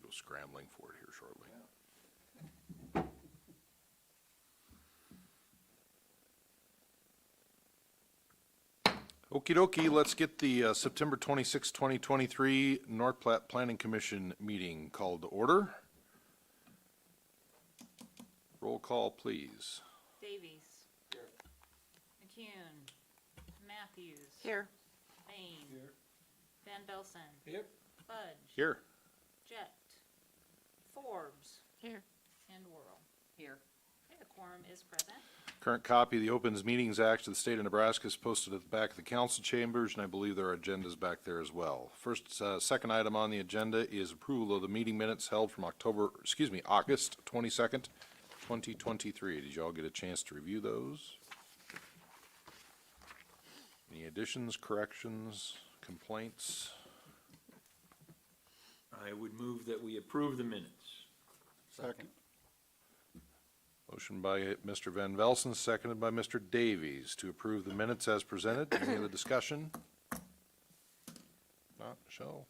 go scrambling for it here shortly. Okie dokie, let's get the September 26, 2023 North Platte Planning Commission meeting called to order. Roll call, please. Davies. Here. McCune. Matthews. Here. Bain. Here. Van Belsen. Yep. Fudge. Here. Jett. Forbes. Here. And Whirl. Here. Okay, the quorum is present. Current copy of the Opens Meetings Act of the State of Nebraska is posted at the back of the council chambers, and I believe there are agendas back there as well. Second item on the agenda is approval of the meeting minutes held from August 22nd, 2023. Did you all get a chance to review those? Any additions, corrections, complaints? I would move that we approve the minutes. Second. Motion by Mr. Van Velsen, seconded by Mr. Davies to approve the minutes as presented. Any other discussion? Not, Michelle?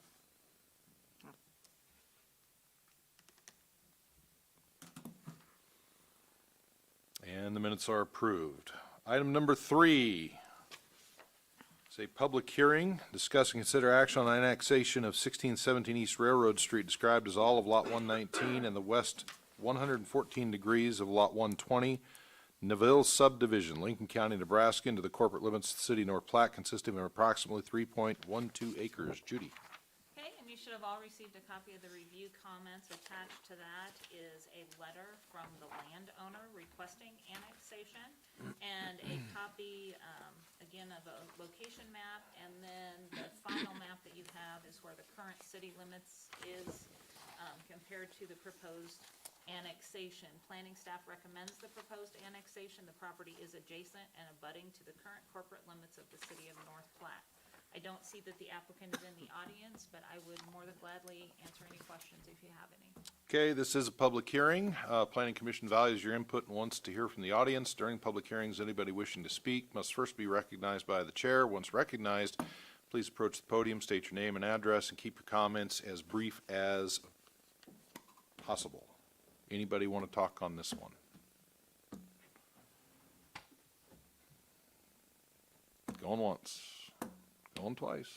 And the minutes are approved. Item number 3 is a public hearing, discuss and consider action on annexation of 1617 East Railroad Street, described as all of Lot 119 and the west 114 degrees of Lot 120, Neville subdivision, Lincoln County, Nebraska, into the corporate limits of the city of North Platte, consisting of approximately 3.12 acres. Judy. Okay, and you should have all received a copy of the review comments. Attached to that is a letter from the landowner requesting annexation and a copy, again, of a location map. And then the final map that you have is where the current city limits is compared to the proposed annexation. Planning staff recommends the proposed annexation. The property is adjacent and abutting to the current corporate limits of the city of North Platte. I don't see that the applicant is in the audience, but I would more than gladly answer any questions if you have any. Okay, this is a public hearing. Planning Commission values your input and wants to hear from the audience. During public hearings, anybody wishing to speak must first be recognized by the chair. Once recognized, please approach the podium, state your name and address, and keep your comments as brief as possible. Anybody want to talk on this one? Going once, going twice.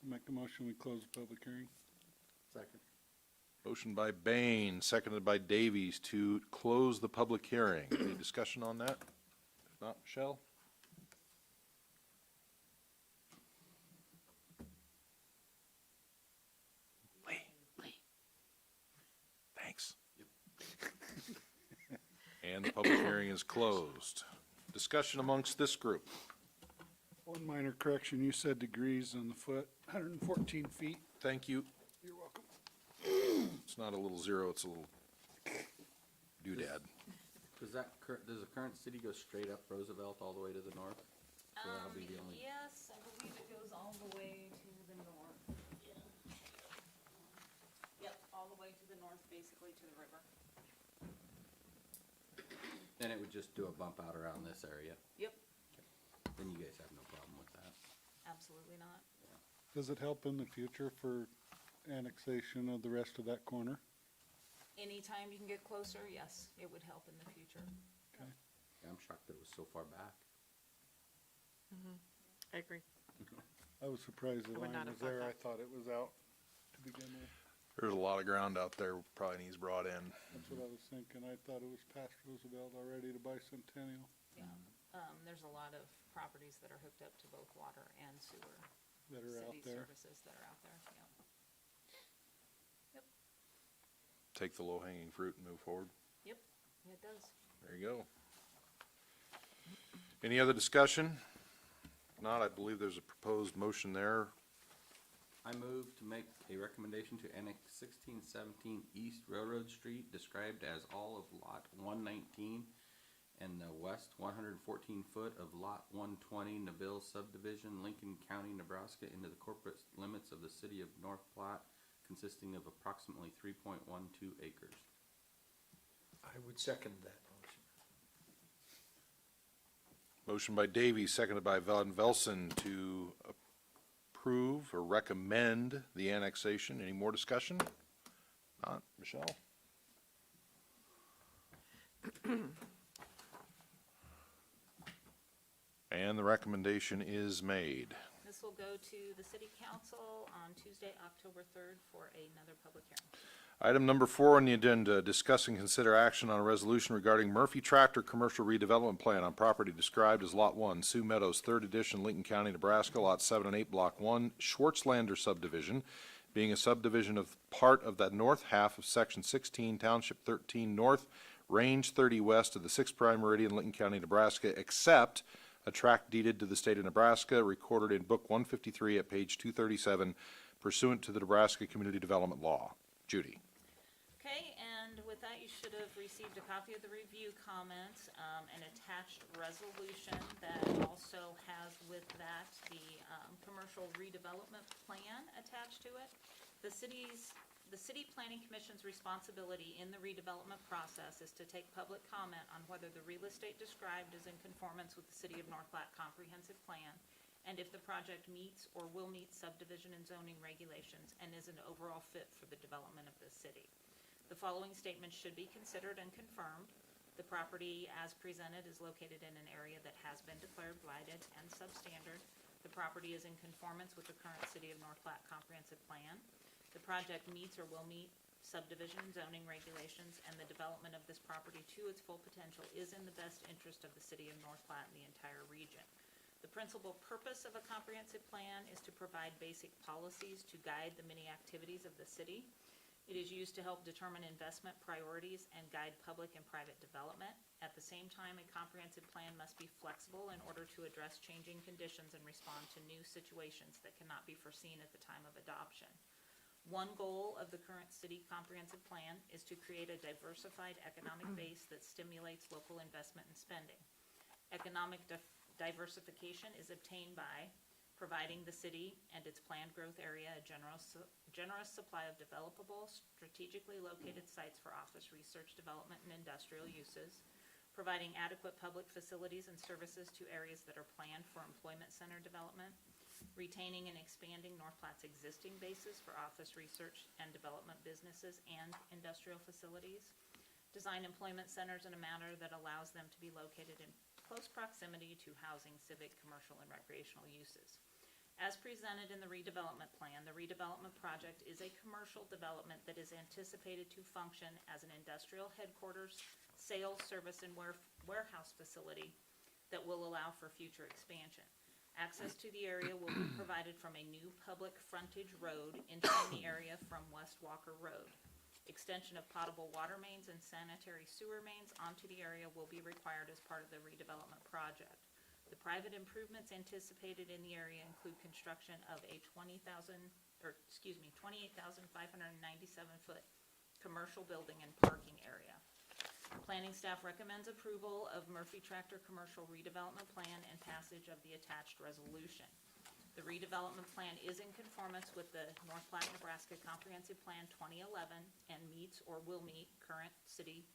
Make a motion, we close the public hearing. Second. Motion by Bain, seconded by Davies to close the public hearing. Any discussion on that? If not, Michelle? Lee. Thanks. And the public hearing is closed. Discussion amongst this group. One minor correction, you said degrees on the foot, 114 feet. Thank you. You're welcome. It's not a little zero, it's a little doodad. Does the current city go straight up Roosevelt all the way to the north? So that'll be the only. Yes, I believe it goes all the way to the north. Yep, all the way to the north, basically to the river. Then it would just do a bump out around this area. Yep, Then you guys have no problem with that. absolutely not. Does it help in the future for annexation of the rest of that corner? Anytime you can get closer, yes, it would help in the future. Okay. Yeah, I'm shocked that it was so far back. I agree. I was surprised the I would line not was have thought there. I that. thought it was out to begin with. There's a lot of ground out there probably needs brought in. That's what I was thinking. I thought it was past Roosevelt already to Bicentennial. Yeah, there's a lot of properties that are hooked up to both water and sewer. That are out City there. services that are out there, yeah. Take the low-hanging fruit and move forward. Yep, it does. There you go. Any other discussion? If not, I believe there's a proposed motion there. I move to make a recommendation to annex 1617 East Railroad Street, described as all of Lot 119 and the west 114 foot of Lot 120 Neville subdivision, Lincoln County, Nebraska, into the corporate limits of the city of North Platte, consisting of approximately 3.12 acres. I would second that motion. Motion by Davies, seconded by Van Velsen to approve or recommend the annexation. Any more discussion? Not, Michelle? And the recommendation is made. This will go to the city council on Tuesday, October 3rd for another public hearing. Item number 4 on the agenda, discuss and consider action on a resolution regarding Murphy Tractor Commercial Redevelopment Plan on property described as Lot 1, Sioux Meadows, 3rd Edition, Lincoln County, Nebraska, Lot 7 and 8, Block 1, Schwartzlander subdivision, being a subdivision of part of the north half of Section 16, Township 13 North, Range 30 West of the 6th Prime Meridian, Lincoln County, Nebraska, except a tract deeded to the state of Nebraska, recorded in Book 153 at page 237 pursuant to the Nebraska Community Development Law. Judy. Okay, and with that, you should have received a copy of the review comments, an attached resolution that also has with that the commercial redevelopment plan attached to it. The City Planning Commission's responsibility in the redevelopment process is to take public comment on whether the real estate described is in conformance with the City of North Platte Comprehensive Plan, and if the project meets or will meet subdivision and zoning regulations and is an overall fit for the development of the city. The following statements should be considered and confirmed. The property as presented is located in an area that has been declared blighted and substandard. The property is in conformance with the current City of North Platte Comprehensive Plan. The project meets or will meet subdivision and zoning regulations, and the development of this property to its full potential is in the best interest of the City of North Platte and the entire region. The principal purpose of a comprehensive plan is to provide basic policies to guide the many activities of the city. It is used to help determine investment priorities and guide public and private development. At the same time, a comprehensive plan must be flexible in order to address changing conditions and respond to new situations that cannot be foreseen at the time of adoption. One goal of the current city comprehensive plan is to create a diversified economic base that stimulates local investment and spending. Economic diversification is obtained by providing the city and its planned growth area a generous supply of developable, strategically located sites for office, research, development, and industrial uses, providing adequate public facilities and services to areas that are planned for employment center development, retaining and expanding North Platte's existing bases for office, research, and development businesses and industrial facilities, design employment centers in a manner that allows them to be located in close proximity to housing, civic, commercial, and recreational uses. As presented in the redevelopment plan, the redevelopment project is a commercial development that is anticipated to function as an industrial headquarters, sales, service, and warehouse facility that will allow for future expansion. Access to the area will be provided from a new public frontage road entering the area from West Walker Road. Extension of potable water mains and sanitary sewer mains onto the area will be required as part of the redevelopment project. The private improvements anticipated in the area include construction of a 28,597-foot commercial building and parking area. Planning staff recommends approval of Murphy Tractor Commercial Redevelopment Plan and passage of the attached resolution. The redevelopment plan is in conformance with the North Platte, Nebraska Comprehensive Plan 2011 and meets or will meet current City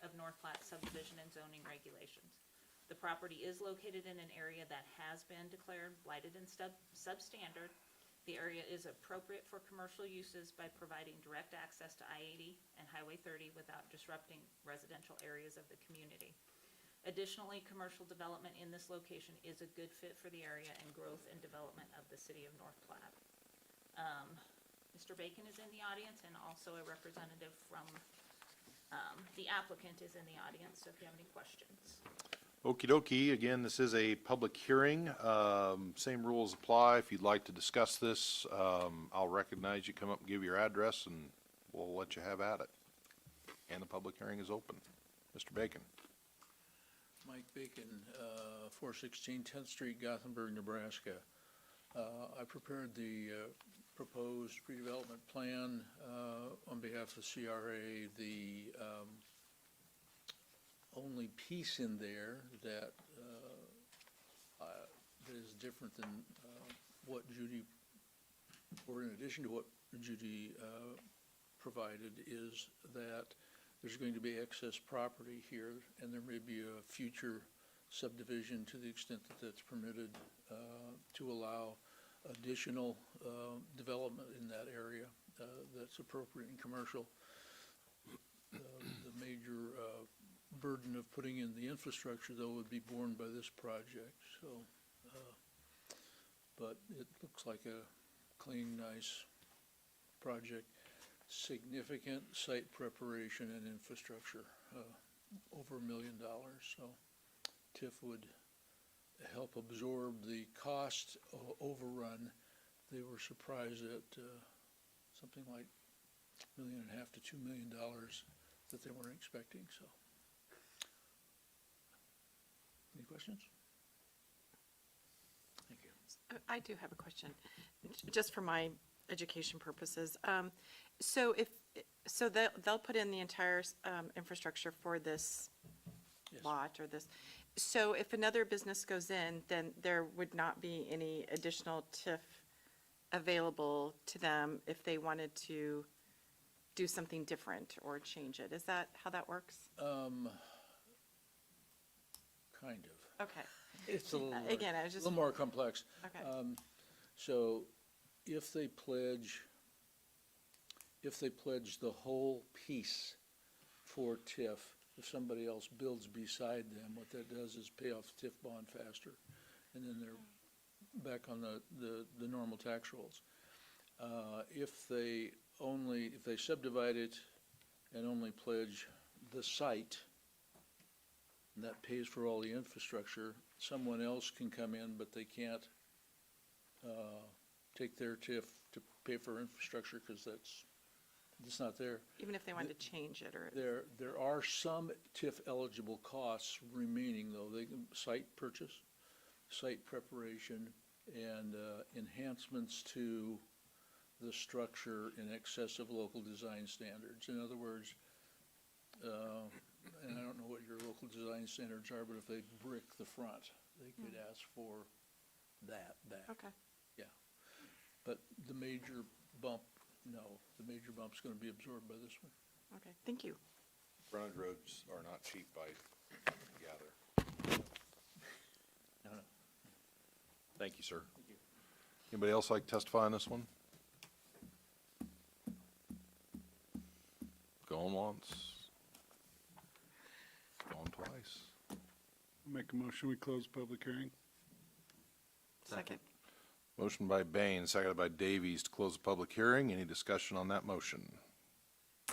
of North Platte subdivision and zoning regulations. The property is located in an area that has been declared blighted and substandard. The area is appropriate for commercial uses by providing direct access to I-80 and Highway 30 without disrupting residential areas of the community. Additionally, commercial development in this location is a good fit for the area and growth and development of the City of North Platte. Mr. Bacon is in the audience, and also a representative from the applicant is in the audience, so if you have any questions. Okey dokey, again, this is a public hearing. Same rules apply. If you'd like to discuss this, I'll recognize you, come up and give your address, and we'll let you have at it. And the public hearing is open. Mr. Bacon. Mike Bacon, 416 10th Street, Gothenburg, Nebraska. I prepared the proposed redevelopment plan on behalf of the CRA. The only piece in there that is different than what Judy, or in addition to what Judy provided, is that there's going to be excess property here, and there may be a future subdivision to the extent that that's permitted to allow additional development in that area. that's appropriate in commercial. The major burden of putting in the infrastructure, though, would be borne by this project, so. But it looks like a clean, nice project. Significant site preparation and infrastructure, over $1 million, so TIF would help absorb the cost overrun. They were surprised at something like $1.5 million to $2 million that they weren't expecting, so. Any questions? Thank you. I do have a question, just for my education purposes. So they'll put in the entire infrastructure for this Yes. lot or this. So if another business goes in, then there would not be any additional TIF available to them if they wanted to do something different or change it. Is that how that works? Kind of. Okay, It's a little more, again, I was a just, little more complex. okay, So if they pledge the whole piece for TIF, if somebody else builds beside them, what that does is pay off the TIF bond faster, and then they're back on the normal tax rolls. If they subdivide it and only pledge the site, and that pays for all the infrastructure, someone else can come in, but they can't take their TIF to pay for infrastructure, because it's not there. even if they wanted to change it or, There are some TIF eligible costs remaining, though. They can site purchase, site preparation, and enhancements to the structure in excess of local design standards. In other words, and I don't know what your local design standards are, but if they brick the front, they could ask for that back. okay. But the major bump, no, the major bump's gonna be absorbed by this one. Okay, thank you. Frontage roads are not cheap, I gather. No, no. Thank you, sir. Anybody else like to testify on this one? Going once. Going twice. Make a motion, we close public hearing. Second. Motion by Bain, seconded by Davies to close the public hearing. Any discussion on that motion?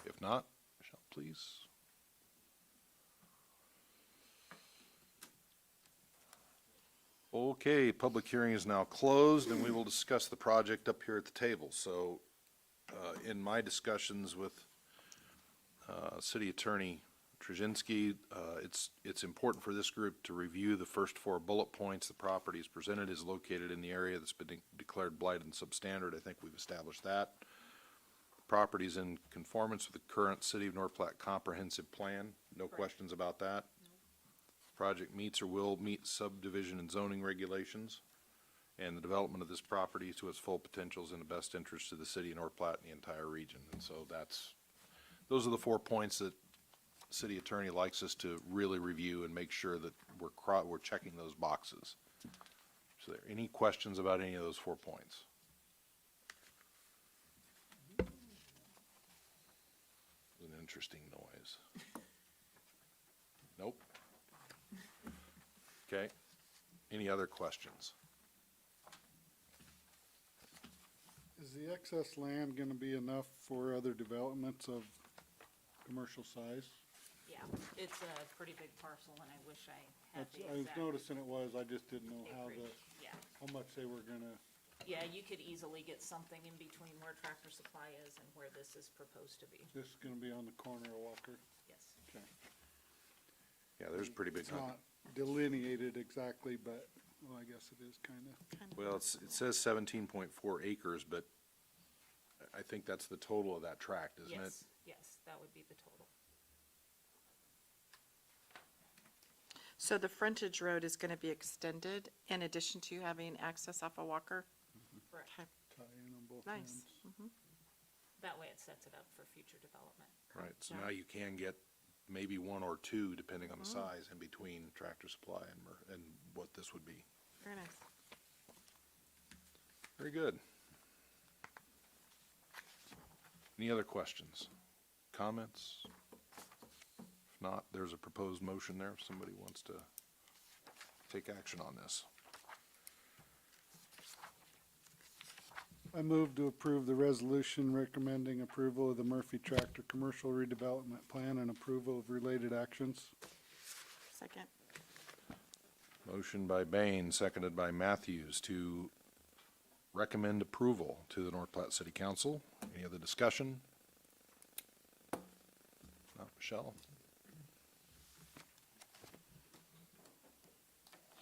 If not, Michelle, please. Okay, public hearing is now closed, and we will discuss the project up here at the table. So, in my discussions with City Attorney Trzynski, it's important for this group to review the first four bullet points. The property is presented is located in the area that's been declared blighted and substandard. I think we've established that. The property is in conformance with the current City of North Platte comprehensive plan. No questions about that. Project meets or will meet subdivision and zoning regulations, and the development of this property to its full potential is in the best interest of the City of North Platte and the entire region. And so those are the 4 points that City Attorney likes us to really review and make sure that we're checking those boxes. So there, any questions about any of those 4 points? It was an interesting noise. Nope. Okay. Any other questions? Is the excess land gonna be enough for other developments of commercial size? Yeah, it's a pretty big parcel, and I wish I had the I was exact noticing it was, I just didn't know acreage. Yeah, how much they were gonna, yeah, you could easily get something in between where Tractor Supply is and where this is proposed to be, this is gonna be on the corner of Walker. yes. Okay. Yeah, there's a pretty big. It's not delineated exactly, but, well, I guess it is kinda. Well, it says 17.4 acres, but I think that's the total of that tract, isn't it? Yes, yes, that would be the total. So the frontage road is going to be extended in addition to having access off of Walker? Correct. Okay, Tie in on both nice. ends. Mhm. That way it sets it up for future development. Right, so Yeah. now you can get maybe one or two, depending on the size, in between Tractor Supply and what this would be. Very nice. Very good. Any other questions, comments? If not, there's a proposed motion there if somebody wants to take action on this. I move to approve the resolution recommending approval of the Murphy Tractor Commercial Redevelopment Plan and approval of related actions. Second. Motion by Bain, seconded by Matthews to recommend approval to the North Platte City Council. Any other discussion? Not Michelle?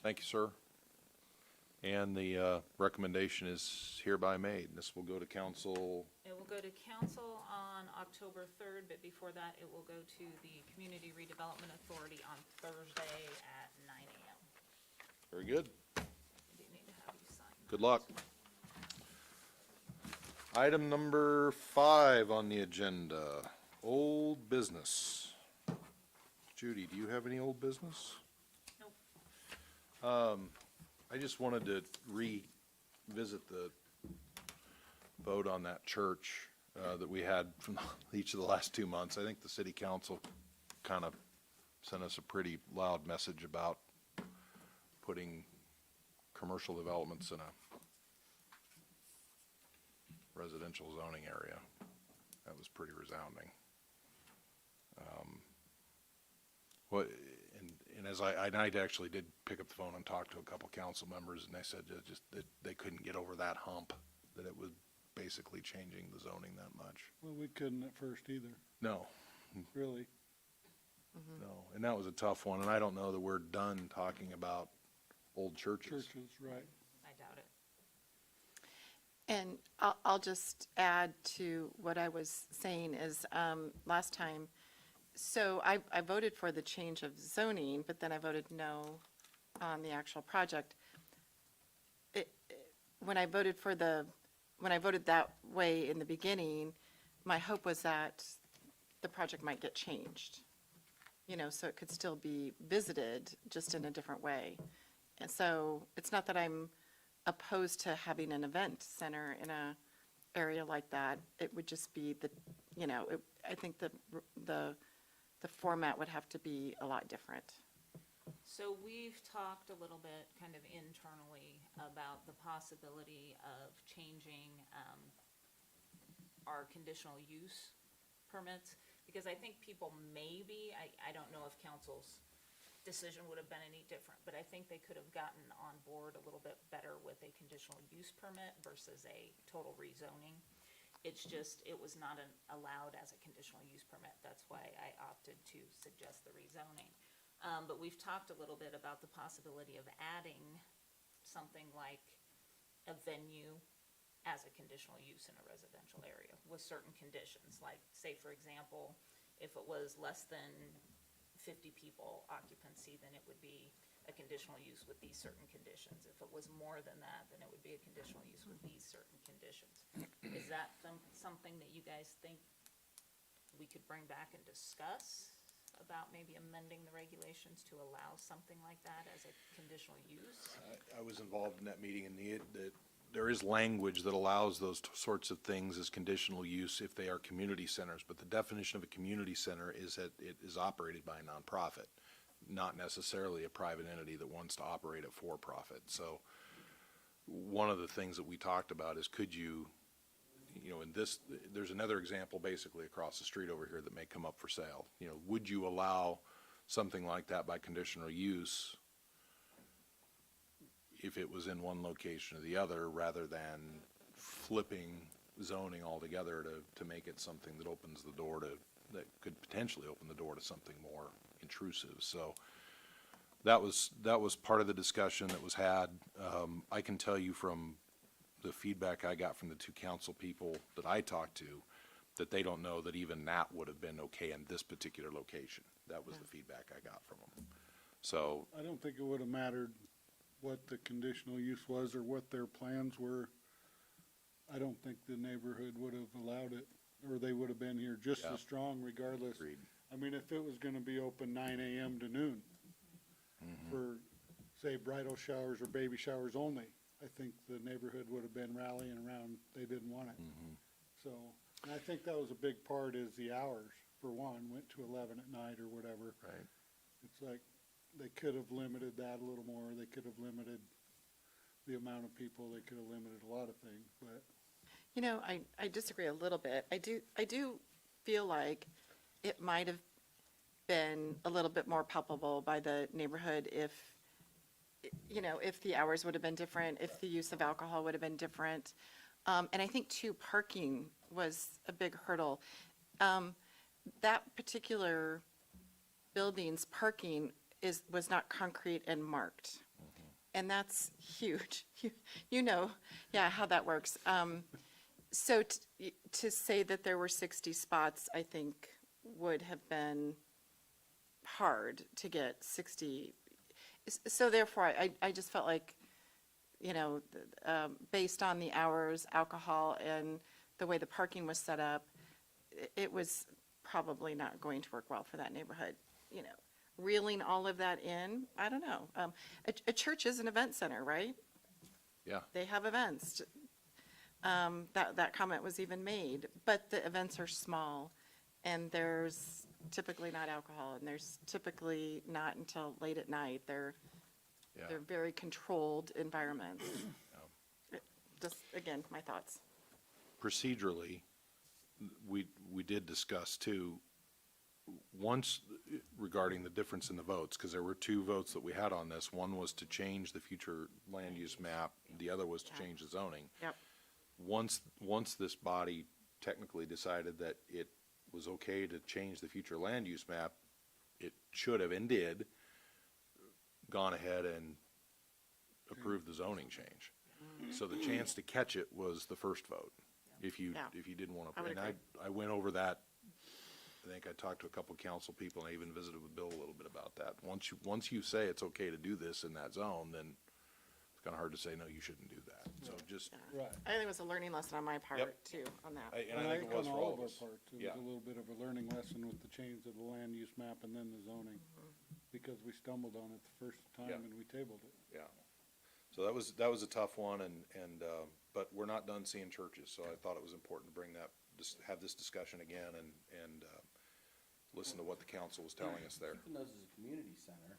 Thank you, sir. And the recommendation is hereby made. This will go to council. It will go to council on October 3rd, but before that, it will go to the Community Redevelopment Authority on Thursday at 9 a.m. Very good. I do need to have you sign. Good luck. Item number 5 on the agenda, old business. Judy, do you have any old business? Nope. I just wanted to revisit the vote on that church that we had from each of the last 2 months. I think the city council kind of sent us a pretty loud message about putting commercial developments in a residential zoning area. That was pretty resounding. And as I actually did pick up the phone and talk to a couple council members, and they said that they couldn't get over that hump, that it was basically changing the zoning that much. Well, we couldn't at first either, No, really. no, and that was a tough one, and I don't know that we're done talking about old churches. Churches, right. I doubt it. And I'll just add to what I was saying is, last time, so I voted for the change of zoning, but then I voted no on the actual project. When I voted that way in the beginning, my hope was that the project might get changed, so it could still be visited, just in a different way. And so it's not that I'm opposed to having an event center in a area like that. It would just be I think the format would have to be a lot different. So we've talked a little bit kind of internally about the possibility of changing our conditional use permits, because I think people maybe, I don't know if council's decision would have been any different, but I think they could have gotten on board a little bit better with a conditional use permit versus a total rezoning. It's just, it was not allowed as a conditional use permit. That's why I opted to suggest the rezoning. But we've talked a little bit about the possibility of adding something like a venue as a conditional use in a residential area with certain conditions. Like, say, for example, if it was less than 50 people occupancy, then it would be a conditional use with these certain conditions. If it was more than that, then it would be a conditional use with these certain conditions. Is that something that you guys think we could bring back and discuss about maybe amending the regulations to allow something like that as a conditional use? I was involved in that meeting, and there is language that allows those sorts of things as conditional use if they are community centers, but the definition of a community center is that it is operated by a nonprofit, not necessarily a private entity that wants to operate it for profit. So one of the things that we talked about is could you, in this, there's another example basically across the street over here that may come up for sale. Would you allow something like that by conditional use if it was in one location or the other, rather than flipping zoning altogether to make it something that opens the door that could potentially open the door to something more intrusive. So that was part of the discussion that was had. I can tell you from the feedback I got from the two council people that I talked to, that they don't know that even that would have been okay in this particular location. That was the feedback I got from them. So, I don't think it would have mattered what the conditional use was or what their plans were. I don't think the neighborhood would have allowed it, or they would have been here just Yeah. as strong regardless. agreed. I mean, if it was gonna be open 9 a.m. to noon for, say, bridal showers or baby showers only, I think the neighborhood would have been rallying around, they didn't want it. So, And I think that was a big part is the hours, for one, went to 11 at night or whatever. Right. It's like, they could have limited that a little more, they could have limited the amount of people, they could have limited a lot of things, but. You know, I disagree a little bit. I do feel like it might have been a little bit more palpable by the neighborhood if, you know, if the hours would have been different, if the use of alcohol would have been different. And I think too, parking was a big hurdle. That particular building's parking was not concrete and marked. And that's huge. You know, yeah, how that works. So to say that there were 60 spots, I think would have been hard to get 60. So therefore, I just felt like, you know, based on the hours, alcohol, and the way the parking was set up, it was probably not going to work well for that neighborhood. You know, reeling all of that in, I don't know. A church is an event center, right? Yeah. They have events. That comment was even made, but the events are small, and there's typically not alcohol, and there's typically not until late at night. They're very controlled environments. Just, again, my thoughts. Procedurally, we did discuss too, once regarding the difference in the votes, because there were two votes that we had on this. One was to change the future land use map, the other was to Yeah. change the zoning. Yep. Once this body technically decided that it was okay to change the future land use map, it should have and did gone ahead and approved the zoning change. So the chance to catch it was the first vote, if you Yeah. didn't want I to. would And agree. I went over that. I think I talked to a couple of council people, and I even visited with Bill a little bit about that. Once you say it's okay to do this in that zone, then it's kind of hard to say, no, you shouldn't do that. So just, Right. I think it was a learning lesson on my part, Yep. too, on that. and I think it was on for all all of of our us. parts, it was Yeah. a little bit of a learning lesson with the change of the land use map and then the zoning, because we stumbled on it the first time Yeah. and we tabled it. Yeah. So that was a tough one, but we're not done seeing churches, so I thought it was important to bring that, just have this discussion again and listen to what the council was telling us there. Keeping those as a community center,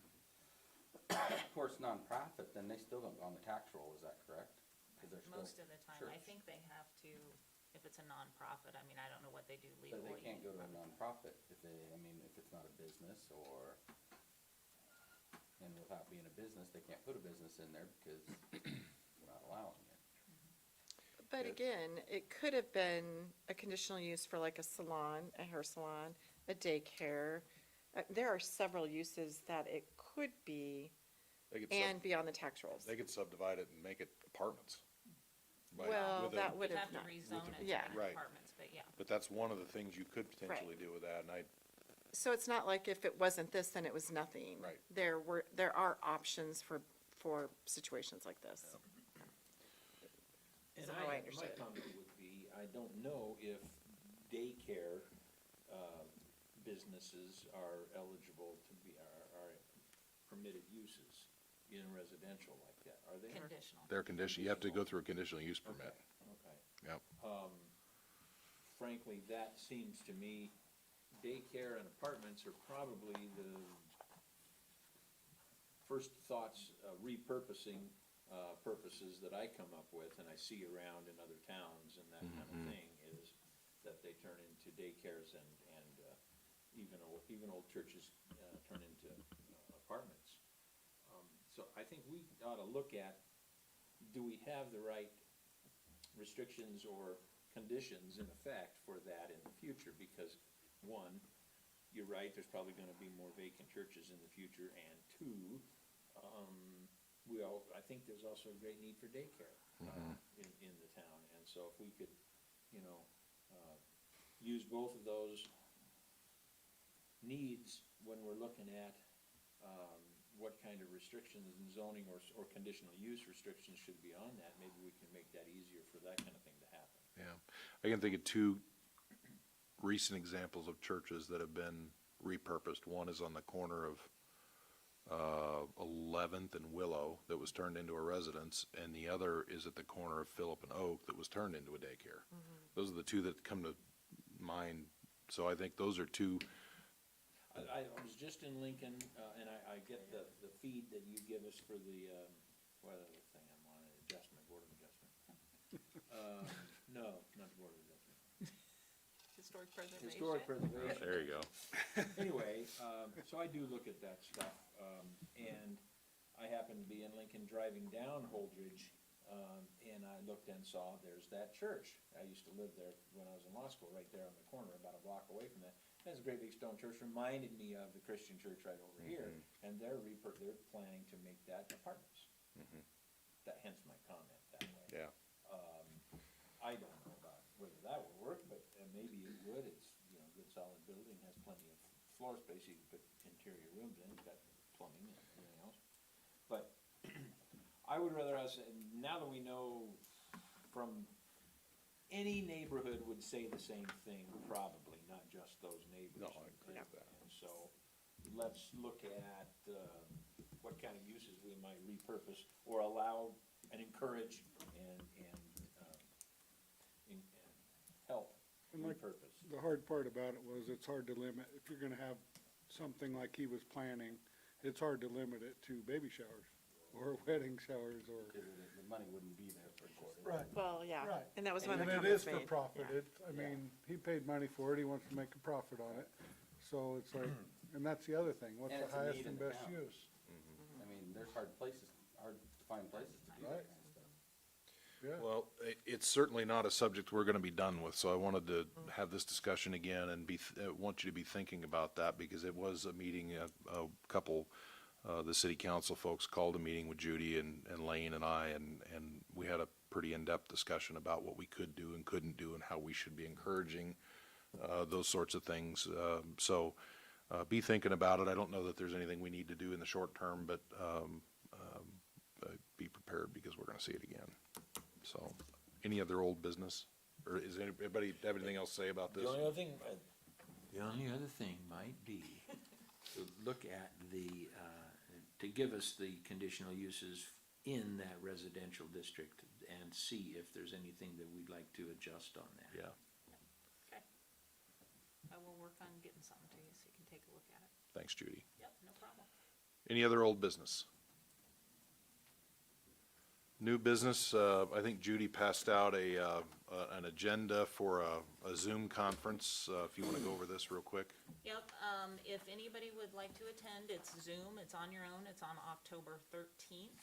of course, nonprofit, then they still don't go on the tax roll, is that correct? 'Cause they're still Most of the time, I church. think they have to, if it's a nonprofit, I mean, I don't know what they do So legally. they can't go to a nonprofit if if it's not a business or, and without being a business, they can't put a business in there because we're not allowing it. But again, it could have been a conditional use for like a salon, a hair salon, a daycare. There are several uses that it could be They could and be on the tax rolls. they could subdivide it and make it apartments. by- Well, with a- that would You'd have have to not. rezone it to Yeah. Right. apartments, but yeah. But that's one of the things you could potentially do with that, and So it's not like if it wasn't this, then it was nothing. Right. There are options for situations like this. And Is how I my understood it. comment would be, I don't know if daycare, businesses are eligible to be, are permitted uses in residential like that, are they? Conditional. their condition, you have to go through a conditional use permit. Okay. Yep. Frankly, that seems to me, daycare and apartments are probably the first thoughts, repurposing, purposes that I come up with and I see around in other towns and that kind of thing is that they turn into daycares and even old churches, turn into apartments. So I think we ought to look at, do we have the right restrictions or conditions in effect for that in the future? Because, one, you're right, there's probably gonna be more vacant churches in the future, and two, I think there's also a great need for daycare, in the town, and so if we could, use both of those needs when we're looking at, what kind of restrictions and zoning or conditional use restrictions should be on that, maybe we can make that easier for that kind of thing to happen. Yeah. I can think of two recent examples of churches that have been repurposed. One is on the corner of 11th and Willow that was turned into a residence, and the other is at the corner of Phillip and Oak that was turned into a daycare. Those are the two that come to mind. So I think those are two, I was just in Lincoln, and I get the feed that you give us for the, what other thing I'm on, Board of Adjustment. No, not the Board of Adjustment. Historic preservation. Historic Preservation. there you go. Anyway, so I do look at that stuff, and I happened to be in Lincoln driving down Holdridge, and I looked and saw there's that church. I used to live there when I was in law school, right there on the corner, about a block away from that. That's a great big stone church, reminded me of the Christian church right over here, and they're planning to make that apartments. That, hence my comment that way. Yeah. I don't know about whether that would work, but maybe it would. It's, you know, good solid building, has plenty of floor space, you can put interior rooms in, it's got plumbing and everything else. But I would rather us, now that we know from, any neighborhood would say the same thing, probably, not just those neighbors. No, I agree with that. And so, let's look at, what kind of uses we might repurpose or allow and encourage and help And like, repurpose. the hard part about it was, it's hard to limit, if you're gonna have something like he was planning, it's hard to limit it to baby showers, or wedding showers, or. Because the money wouldn't be there for it. Right. Well, yeah, Right. and that was one of And the it is comments for made. profit, Yeah. it, I mean, he paid money for it, he wants to make a profit on it, so it's like, and that's the other thing, what's And the it's a highest need in and the best town. use? I mean, there's hard to find places to do Right. that kind of stuff. Yeah. Well, it's certainly not a subject we're gonna be done with, so I wanted to have this discussion again and want you to be thinking about that, because it was a meeting, a couple, the city council folks called a meeting with Judy and Lane and I, and we had a pretty in-depth discussion about what we could do and couldn't do and how we should be encouraging, those sorts of things. So, be thinking about it. I don't know that there's anything we need to do in the short term, but, be prepared because we're gonna see it again. So, any other old business? Or is anybody have anything else to say about this? The only other thing might be to look at to give us the conditional uses in that residential district and see if there's anything that we'd like to adjust on that. Yeah, Okay. I will work on getting something to you so you can take a look at it. thanks, Judy. Yep, no problem. Any other old business? New business, I think Judy passed out an agenda for a Zoom conference, if you wanna go over this real quick. Yep, if anybody would like to attend, it's Zoom, it's on your own, it's on October 13th.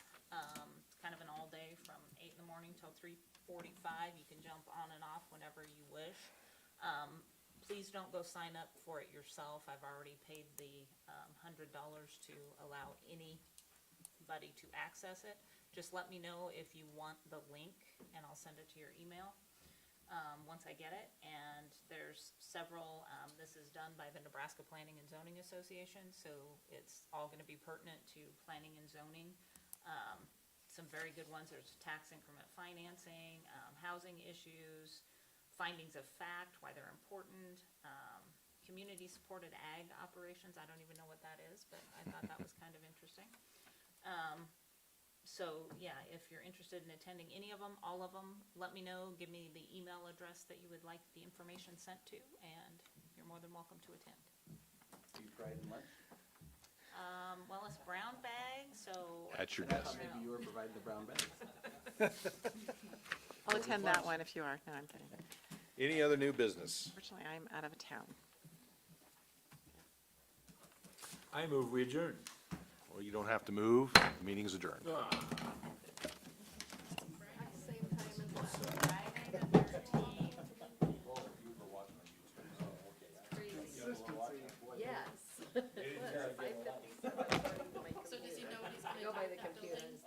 It's kind of an all-day from 8 in the morning till 3:45, you can jump on and off whenever you wish. Please don't go sign up for it yourself, I've already paid the $100 to allow anybody to access it. Just let me know if you want the link, and I'll send it to your email. Once I get it, and there's several, this is done by the Nebraska Planning and Zoning Association, so it's all gonna be pertinent to planning and zoning. Some very good ones, there's tax increment financing, housing issues, findings of fact, why they're important, community-supported ag operations, I don't even know what that is, but I thought that was kind of interesting. So, yeah, if you're interested in attending any of them, all of them, let me know, give me the email address that you would like the information sent to, and you're more than welcome to attend. Do you provide lunch? Well, it's brown bag, so. At your I desk. thought maybe you were providing the brown bags. I'll attend that one if you are. No, I'm kidding. Any other new business? Unfortunately, I'm out of town. I move we adjourn. Well, you don't have to move, the meeting's adjourned. Friday the 13th. Yes. So does he know what he's gonna Go by talk the about computer buildings?